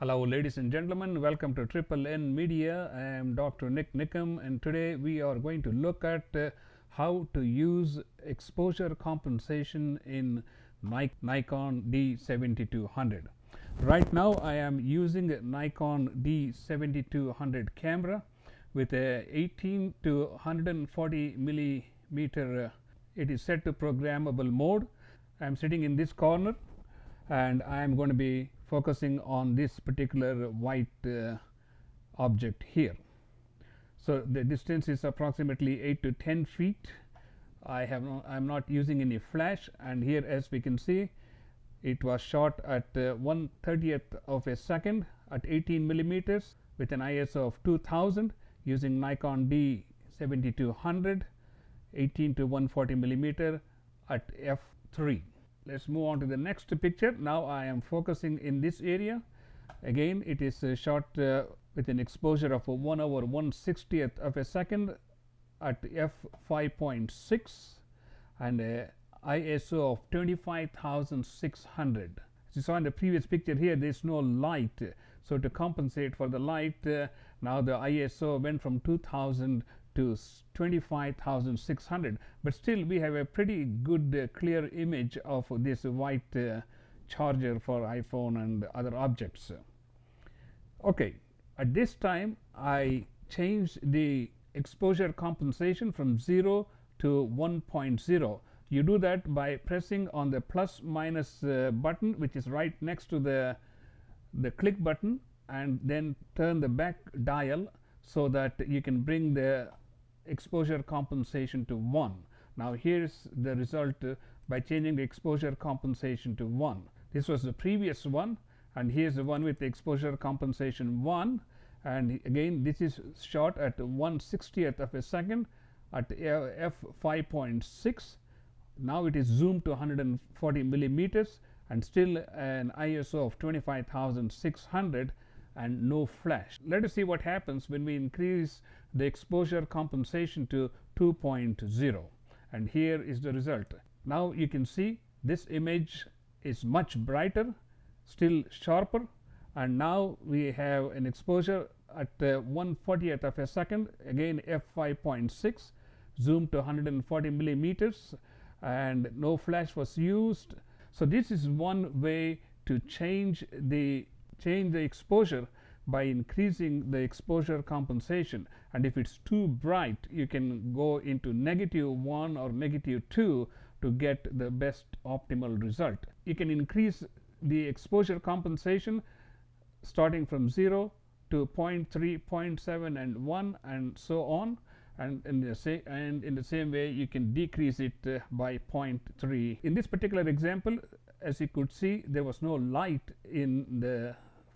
Hello ladies and gentlemen, welcome to Triple N Media. I am Dr. NIK NIKAM, and today we are going to look at how to use exposure compensation in Nikon D7200. Right now I am using a Nikon D7200 camera with a 18 to 140 millimeter. It is set to programmable mode. I am sitting in this corner and I am going to be focusing on this particular white object here. So the distance is approximately 8 to 10 feet. I'm not using any flash, and here, as we can see, it was shot at 1/30th of a second at 18 millimeters with an ISO of 2000 using Nikon D7200, 18 to 140 millimeter at f3. Let's move on to the next picture. Now I am focusing in this area. Again, it is shot with an exposure of 1/160th of a second at f5.6 and a ISO of 25,600. As you saw in the previous picture here, there is no light. So to compensate for the light, now the ISO went from 2000 to 25,600, but still we have a pretty good clear image of this white charger for iPhone and other objects. Okay, at this time I changed the exposure compensation from 0 to 1.0. You do that by pressing on the plus minus button, which is right next to the click button, and then turn the back dial so that you can bring the exposure compensation to 1. Now here's the result by changing the exposure compensation to 1. This was the previous one, and here's the one with the exposure compensation 1, and again this is shot at 1/60th of a second at f5.6. now it is zoomed to 140 millimeters and still an ISO of 25,600 and no flash. Let us see what happens when we increase the exposure compensation to 2.0, and here is the result. Now you can see this image is much brighter, still sharper, and now we have an exposure at 1/40th of a second, again f5.6, zoomed to 140 millimeters, and no flash was used. So this is one way to change the exposure by increasing the exposure compensation, and if it's too bright you can go into -1 or -2 to get the best optimal result. You can increase the exposure compensation starting from 0 to 0.3, 0.7 and 1 and so on, and in the same way you can decrease it by 0.3. In this particular example, as you could see, there was no light in the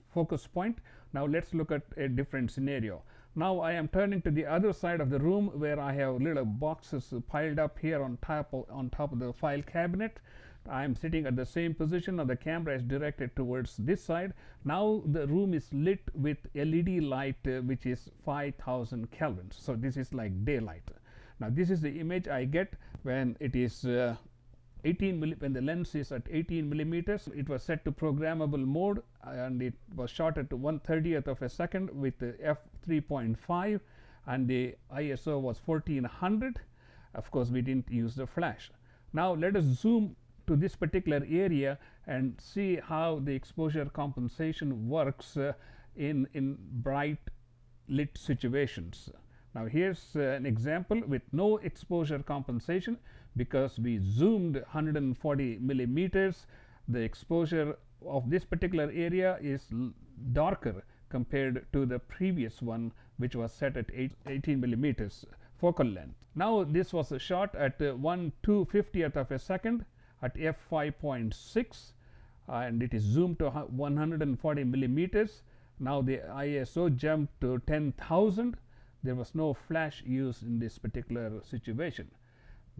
focus point. Now let's look at a different scenario. Now I am turning to the other side of the room where I have little boxes piled up here on top of the file cabinet. I am sitting at the same position, and the camera is directed towards this side. Now the room is lit with LED light which is 5,000 kelvins. So this is like daylight. Now this is the image I get when it is when the lens is at 18 millimeters. It was set to programmable mode, and it was shot at 1/30th of a second with f3.5, and the ISO was 1400. Of course we didn't use the flash. Now let us zoom to this particular area and see how the exposure compensation works in bright lit situations. Now here's an example with no exposure compensation. Because we zoomed 140 millimeters, the exposure of this particular area is darker compared to the previous one, which was set at 18 millimeters focal length. Now this was a shot at 1/250th of a second at f5.6, and it is zoomed to 140 millimeters. Now the ISO jumped to 10,000. There was no flash used in this particular situation.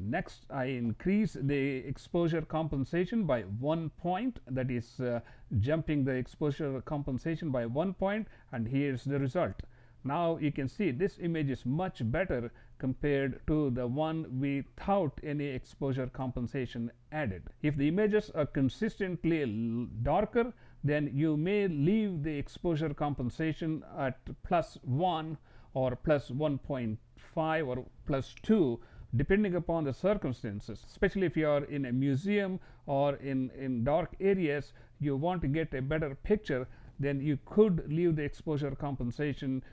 Next, I increase the exposure compensation by 1 point, that is jumping the exposure compensation by 1 point, and here's the result. Now you can see this image is much better compared to the one without any exposure compensation added. If the images are consistently darker, then you may leave the exposure compensation at +1 or +1.5 or +2, depending upon the circumstances. Especially if you are in a museum or in dark areas, you want to get a better picture, then you could leave the exposure compensation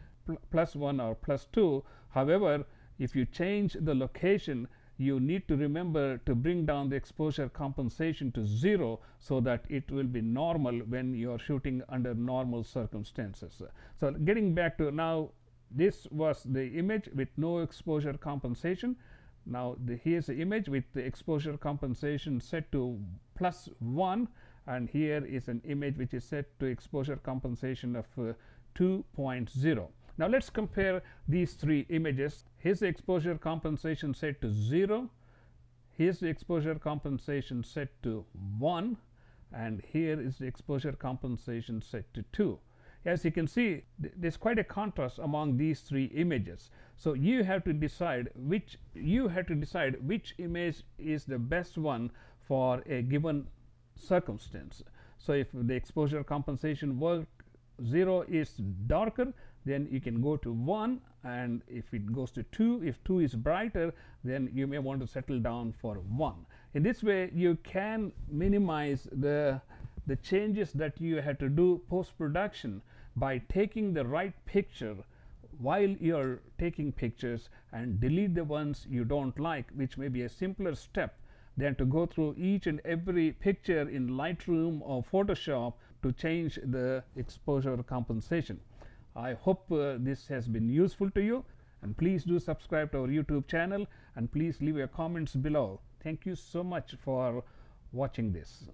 +1 or +2. However, if you change the location, you need to remember to bring down the exposure compensation to 0 so that it will be normal when you are shooting under normal circumstances. So getting back to now, this was the image with no exposure compensation. Now here's the image with the exposure compensation set to +1, and here is an image which is set to exposure compensation of 2.0. Now let's compare these three images. Here's the exposure compensation set to 0, here's the exposure compensation set to 1, and here is the exposure compensation set to 2. As you can see, there's quite a contrast among these three images. So you have to decide which image is the best one for a given circumstance. So if the exposure compensation work 0 is darker, then you can go to 1, and if it goes to 2, if 2 is brighter, then you may want to settle down for 1. In this way, you can minimize the changes that you had to do post-production by taking the right picture while you're taking pictures and delete the ones you don't like, which may be a simpler step than to go through each and every picture in Lightroom or Photoshop to change the exposure compensation. I hope this has been useful to you, and please do subscribe to our YouTube channel, and please leave your comments below. Thank you so much for watching this.